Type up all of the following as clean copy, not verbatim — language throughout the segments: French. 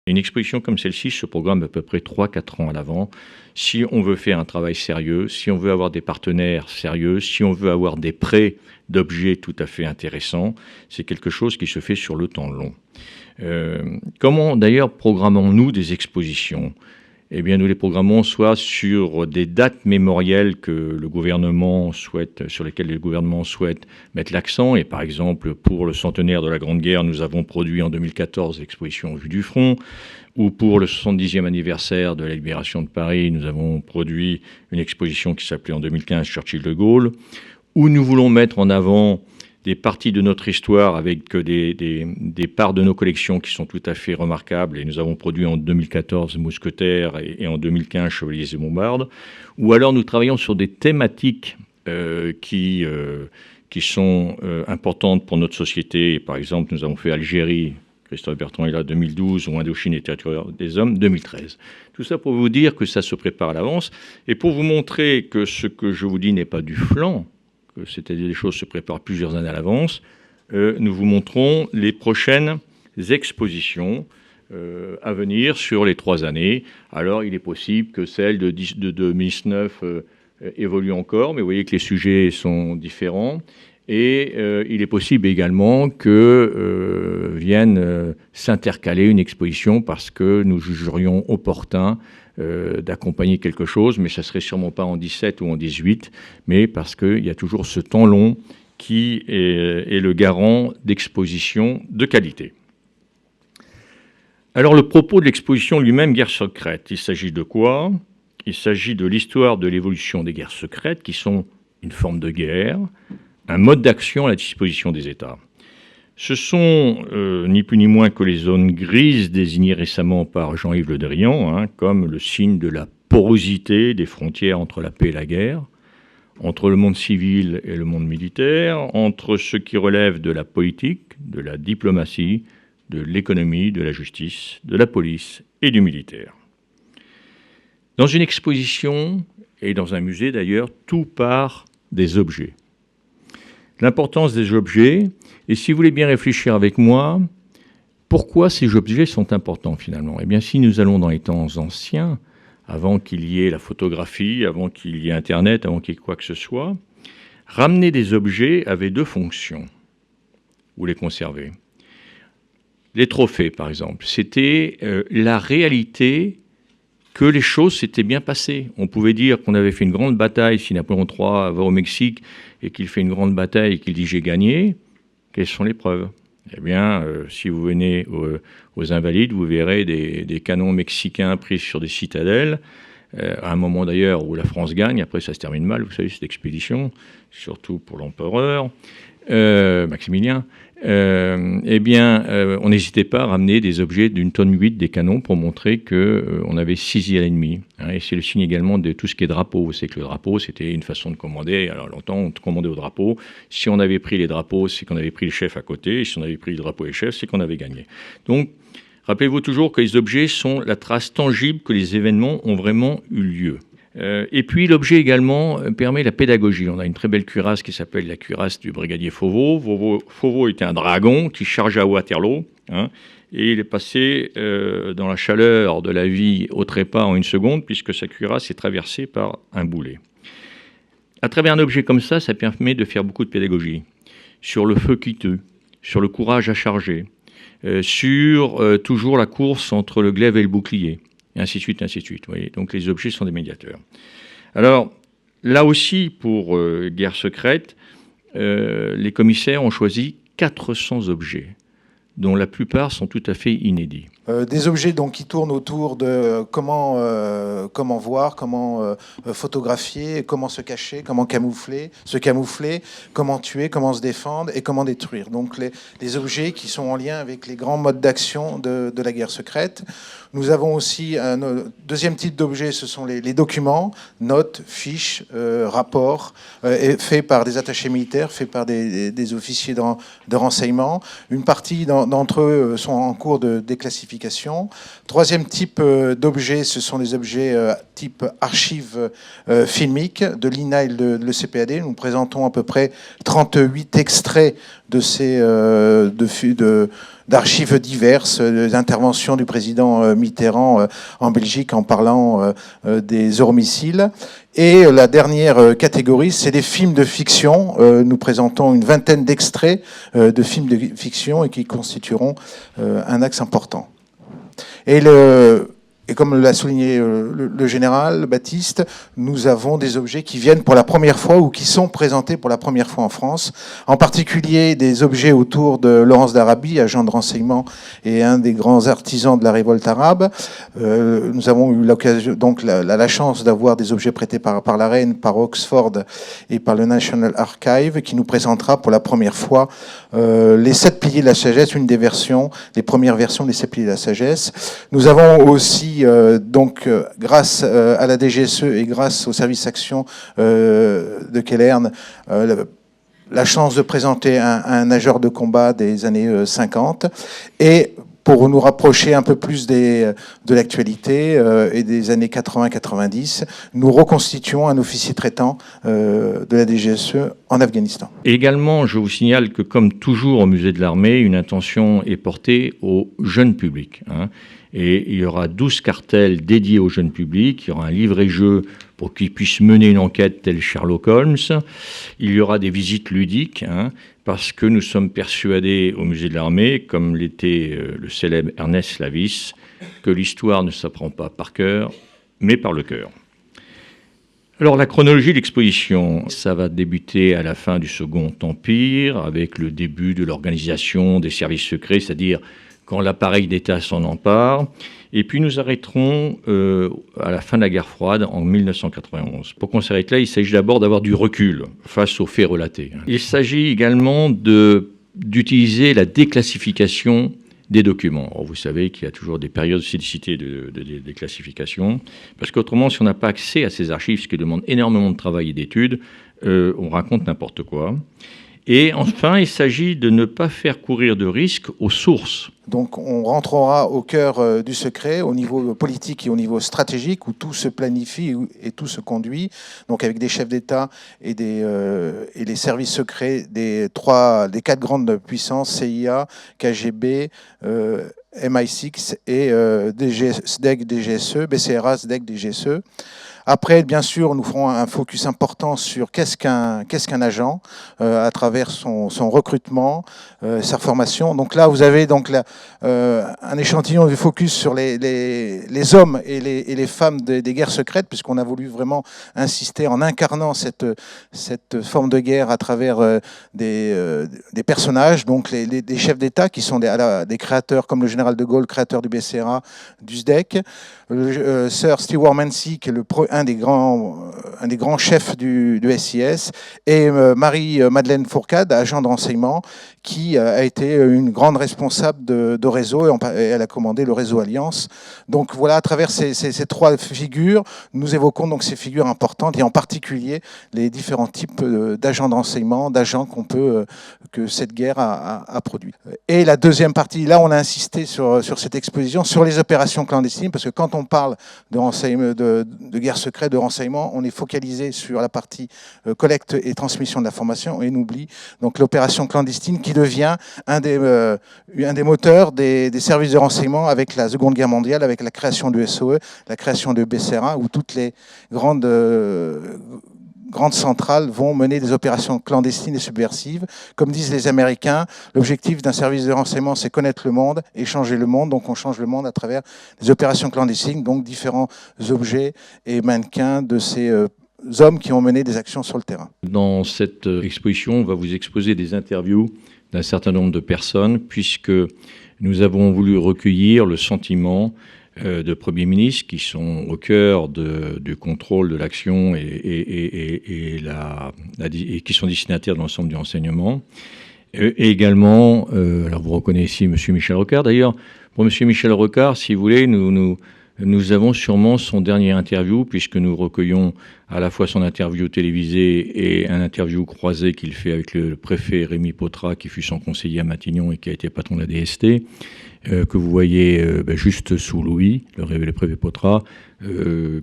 Une exposition comme celle-ci se programme à peu près 3-4 ans à l'avant. Si on veut faire un travail sérieux, si on veut avoir des partenaires sérieux, si on veut avoir des prêts d'objets tout à fait intéressants, c'est quelque chose qui se fait sur le temps long. Comment d'ailleurs programmons-nous des expositions ? Eh bien, nous les programmons soit sur des dates mémorielles que le gouvernement souhaite, sur lesquelles le gouvernement souhaite mettre l'accent. Et par exemple, pour le centenaire de la Grande Guerre, nous avons produit en 2014 l'exposition Vue du front. Ou pour le 70e anniversaire de la libération de Paris, nous avons produit une exposition qui s'appelait en 2015 Churchill de Gaulle. Où nous voulons mettre en avant des parties de notre histoire avec des parts de nos collections qui sont tout à fait remarquables. Et nous avons produit en 2014 Mousquetaires et en 2015 Chevaliers et Bombardes. Ou alors nous travaillons sur des thématiques qui sont importantes pour notre société. Par exemple, nous avons fait Algérie, Christophe Bertrand est là, 2012, ou Indochine et territoire des hommes, 2013. Tout ça pour vous dire que ça se prépare à l'avance. Et pour vous montrer que ce que je vous dis n'est pas du flan, c'est-à-dire les choses se préparent plusieurs années à l'avance, nous vous montrons les prochaines expositions à venir sur les 3 années. Alors, il est possible que celle de 2019 évolue encore, mais vous voyez que les sujets sont différents. Et il est possible également que vienne s'intercaler une exposition parce que nous jugerions opportun d'accompagner quelque chose, mais ça ne serait sûrement pas en 17 ou en 18, mais parce qu'il y a toujours ce temps long qui est le garant d'exposition de qualité. Alors le propos de l'exposition lui-même, Guerre secrète, il s'agit de quoi ? Il s'agit de l'histoire de l'évolution des guerres secrètes, qui sont une forme de guerre, un mode d'action à la disposition des États. Ce sont ni plus ni moins que les zones grises désignées récemment par Jean-Yves Le Drian, comme le signe de la porosité des frontières entre la paix et la guerre, entre le monde civil et le monde militaire, entre ce qui relève de la politique, de la diplomatie, de l'économie, de la justice, de la police et du militaire. Dans une exposition, et dans un musée d'ailleurs, tout part des objets. L'importance des objets, et si vous voulez bien réfléchir avec moi, pourquoi ces objets sont importants finalement ? Eh bien, si nous allons dans les temps anciens, avant qu'il y ait la photographie, avant qu'il y ait Internet, avant qu'il y ait quoi que ce soit, ramener des objets avait 2 fonctions, ou les conserver. Les trophées, par exemple, c'était la réalité que les choses s'étaient bien passées. On pouvait dire qu'on avait fait une grande bataille, si Napoléon III va au Mexique et qu'il fait une grande bataille et qu'il dit « j'ai gagné », quelles sont les preuves ? Eh bien, si vous venez aux Invalides, vous verrez des canons mexicains pris sur des citadelles, à un moment d'ailleurs où la France gagne, après ça se termine mal, vous savez, cette expédition, surtout pour l'empereur, Maximilien. On n'hésitait pas à ramener des objets d'1,8 tonne des canons pour montrer qu'on avait saisi à l'ennemi. Et c'est le signe également de tout ce qui est drapeau. C'est que le drapeau, c'était une façon de commander. Alors longtemps, on commandait au drapeau. Si on avait pris les drapeaux, c'est qu'on avait pris le chef à côté. Et si on avait pris le drapeau et le chef, c'est qu'on avait gagné. Donc, rappelez-vous toujours que les objets sont la trace tangible que les événements ont vraiment eu lieu. Et puis l'objet également permet la pédagogie. On a une très belle cuirasse qui s'appelle la cuirasse du brigadier Fauveau. Fauveau était un dragon qui chargea à Waterloo, et il est passé dans la chaleur de la vie au trépas en 1 seconde, puisque sa cuirasse est traversée par un boulet. À travers un objet comme ça permet de faire beaucoup de pédagogie sur le feu qui tue, sur le courage à charger, sur toujours la course entre le glaive et le bouclier. Et ainsi de suite, ainsi de suite. Vous voyez. Donc les objets sont des médiateurs. Alors, là aussi, pour Guerre secrète, les commissaires ont choisi 400 objets, dont la plupart sont tout à fait inédits. Des objets donc, qui tournent autour de comment voir, comment photographier, comment se cacher, comment se camoufler, comment tuer, comment se défendre et comment détruire. Donc les objets qui sont en lien avec les grands modes d'action de la guerre secrète. Nous avons aussi un deuxième type d'objets, ce sont les documents, notes, fiches, rapports, faits par des attachés militaires, faits par des officiers de renseignement. Une partie d'entre eux sont en cours de déclassification. Troisième type d'objets, ce sont les objets type archives filmiques de l'INA et de l'ECPAD. Nous présentons à peu près 38 extraits d'archives diverses, d'interventions du président Mitterrand en Belgique en parlant des euromissiles. Et la dernière catégorie, c'est des films de fiction. Nous présentons une vingtaine d'extraits de films de fiction et qui constitueront un axe important. Et comme l'a souligné le général Baptiste, nous avons des objets qui viennent pour la première fois ou qui sont présentés pour la première fois en France. En particulier des objets autour de Laurence d'Arabie, agent de renseignement et un des grands artisans de la révolte arabe. Nous avons eu l'occasion, donc la chance d'avoir des objets prêtés par la reine, par Oxford et par le National Archive, qui nous présentera pour la première fois les 7 piliers de la sagesse, une des versions, les premières versions des 7 piliers de la sagesse. Nous avons aussi grâce à la DGSE et grâce au service action de Kellern, la chance de présenter un nageur de combat des années 50. Et pour nous rapprocher un peu plus de l'actualité et des années 80-90, nous reconstituons un officier traitant de la DGSE en Afghanistan. Et également, je vous signale que comme toujours au musée de l'armée, une intention est portée au jeune public. Et il y aura 12 cartels dédiés au jeune public, il y aura un livret-jeu pour qu'ils puissent mener une enquête telle Sherlock Holmes, il y aura des visites ludiques, parce que nous sommes persuadés au musée de l'armée, comme l'était le célèbre Ernest Lavis, que l'histoire ne s'apprend pas par cœur, mais par le cœur. Alors la chronologie de l'exposition, ça va débuter à la fin du Second Empire, avec le début de l'organisation des services secrets, c'est-à-dire quand l'appareil d'État s'en empare. Et puis nous arrêterons à la fin de la guerre froide en 1991. Pour qu'on s'arrête là, il s'agit d'abord d'avoir du recul face aux faits relatés. Il s'agit également d'utiliser la déclassification des documents. Alors vous savez qu'il y a toujours des périodes de cyclicité de déclassification, parce qu'autrement, si on n'a pas accès à ces archives, ce qui demande énormément de travail et d'études, on raconte n'importe quoi. Et enfin, il s'agit de ne pas faire courir de risques aux sources. Donc on rentrera au cœur du secret, au niveau politique et au niveau stratégique, où tout se planifie et tout se conduit, donc avec des chefs d'État et les services secrets des 4 grandes puissances, CIA, KGB, MI6 et SDEC, DGSE, BCRA, SDEC, DGSE. Après, bien sûr, nous ferons un focus important sur qu'est-ce qu'un agent à travers son recrutement, sa formation. Donc là, vous avez donc un échantillon de focus sur les hommes et les femmes des guerres secrètes, puisqu'on a voulu vraiment insister en incarnant cette forme de guerre à travers des personnages, donc des chefs d'État qui sont des créateurs, comme le général de Gaulle, créateur du BCRA, du SDEC, Sir Stewart Mansey, qui est un des grands chefs du SIS, et Marie-Madeleine Fourcade, agent de renseignement, qui a été une grande responsable de réseau, et elle a commandé le réseau Alliance. Donc voilà, à travers ces 3 figures, nous évoquons donc ces figures importantes, et en particulier les différents types d'agents de renseignement, d'agents que cette guerre a produit. Et la deuxième partie, là on a insisté sur cette exposition, sur les opérations clandestines, parce que quand on parle de guerre secrète, de renseignement, on est focalisé sur la partie collecte et transmission de l'information, et on oublie donc l'opération clandestine qui devient un des moteurs des services de renseignement avec la Seconde Guerre mondiale, avec la création du SOE, la création de BCRA, où toutes les grandes centrales vont mener des opérations clandestines et subversives. Comme disent les Américains, l'objectif d'un service de renseignement, c'est connaître le monde et changer le monde. Donc on change le monde à travers des opérations clandestines, donc différents objets et mannequins de ces hommes qui ont mené des actions sur le terrain. Dans cette exposition, on va vous exposer des interviews d'un certain nombre de personnes, puisque nous avons voulu recueillir le sentiment de premiers ministres qui sont au cœur du contrôle de l'action et qui sont destinataires de l'ensemble du renseignement. Et également, alors vous reconnaissez M. Michel Rocard. D'ailleurs, pour M. Michel Rocard, si vous voulez, nous nous avons sûrement son dernier interview, puisque nous recueillons à la fois son interview télévisée et un interview croisé qu'il fait avec le préfet Rémi Potra, qui fut son conseiller à Matignon et qui a été patron de la DST, que vous voyez juste sous Louis, le préfet Potra,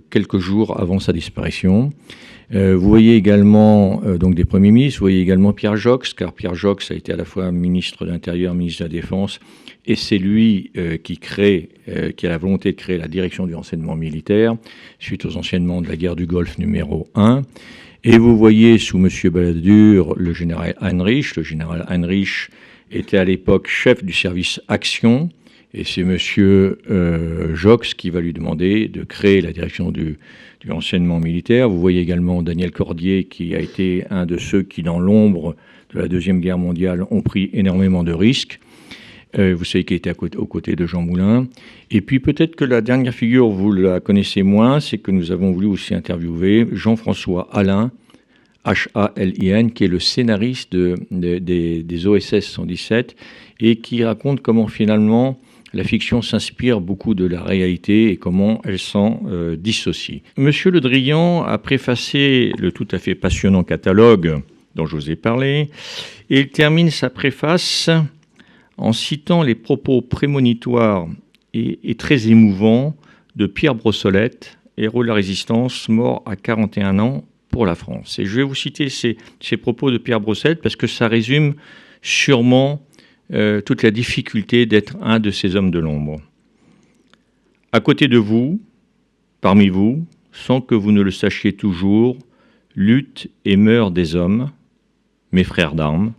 quelques jours avant sa disparition. Vous voyez également donc des premiers ministres, vous voyez également Pierre Joxe, car Pierre Joxe a été à la fois ministre de l'Intérieur, ministre de la Défense, et c'est lui qui a la volonté de créer la direction du renseignement militaire, suite aux enseignements de la guerre du Golfe numéro 1. Et vous voyez sous M. Balladur le général Heinrich. Le général Heinrich était à l'époque chef du service Action, et c'est M. Joxe qui va lui demander de créer la direction du renseignement militaire. Vous voyez également Daniel Cordier, qui a été un de ceux qui, dans l'ombre de la Deuxième Guerre mondiale, ont pris énormément de risques. Vous savez qu'il était aux côtés de Jean Moulin. Et puis peut-être que la dernière figure, vous la connaissez moins, c'est que nous avons voulu aussi interviewer Jean-François Halin, Halin, qui est le scénariste des OSS 117 et qui raconte comment finalement la fiction s'inspire beaucoup de la réalité et comment elle s'en dissocie. Monsieur Le Drian a préfacé le tout à fait passionnant catalogue dont je vous ai parlé, et il termine sa préface en citant les propos prémonitoires et très émouvants de Pierre Brossolette, héros de la Résistance, mort à 41 ans pour la France. Et je vais vous citer ces propos de Pierre Brossolette parce que ça résume sûrement toute la difficulté d'être un de ces hommes de l'ombre. À côté de vous, parmi vous, sans que vous ne le sachiez toujours, luttent et meurent des hommes, mes frères d'armes,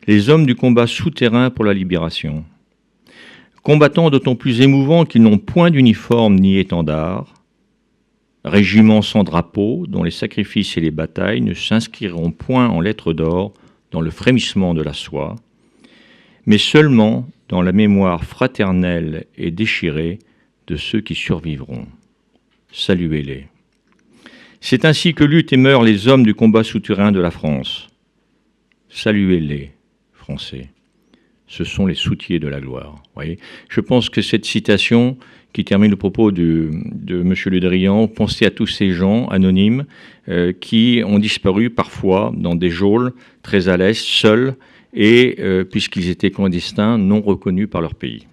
les hommes du combat souterrain pour la libération. Combattants d'autant plus émouvants qu'ils n'ont point d'uniforme ni étendard, régiments sans drapeau, dont les sacrifices et les batailles ne s'inscriront point en lettres d'or dans le frémissement de la soie, mais seulement dans la mémoire fraternelle et déchirée de ceux qui survivront. Saluez-les. C'est ainsi que luttent et meurent les hommes du combat souterrain de la France. Saluez-les, Français. Ce sont les soutiers de la gloire. Voyez, je pense que cette citation qui termine le propos de M. Le Drian, pensez à tous ces gens anonymes qui ont disparu parfois dans des geôles très à l'est, seuls, et puisqu'ils étaient clandestins, non reconnus par leur pays.